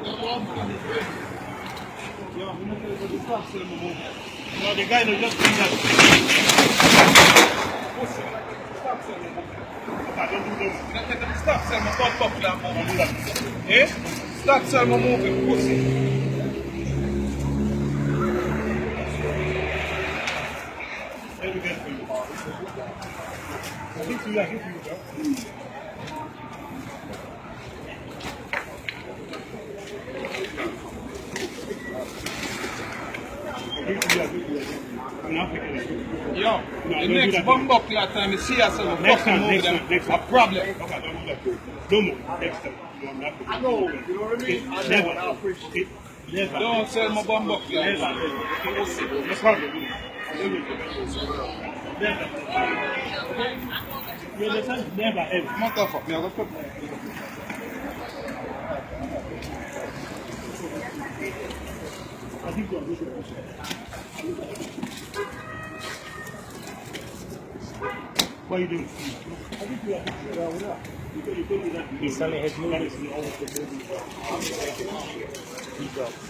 No, the guy don't just do that. Stop selling my butt popular movie. Eh? Stop selling my movie, pussy. Let me get for you. I think you like it, bro. Yo, the next bomb buckler time you see yourself a fucking move them a problem. Okay, don't do that. Don't move. Next time. I know, you know what I mean? I never. I appreciate it. Never. Don't sell my bomb buckler. Never. No problem. Never. You understand? Never ever. Motherfucker, me I go put. I think you are good. What are you doing? I think you are good. You told me that. He's selling his movies.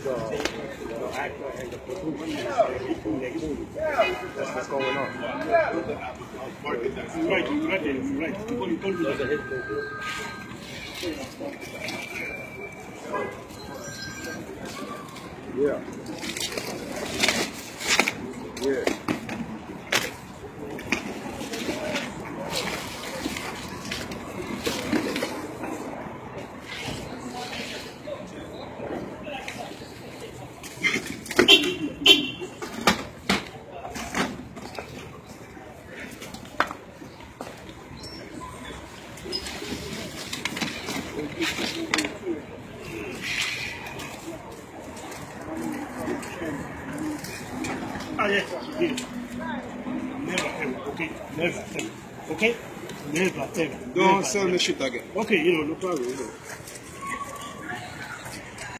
The actor and the producer make movies. That's what's going on. Right. You told me that. Yeah. Yeah. Ah, yes, yes. Never ever, okay? Never ever, okay? Never ever. Don't sell me shit again. Okay, no problem.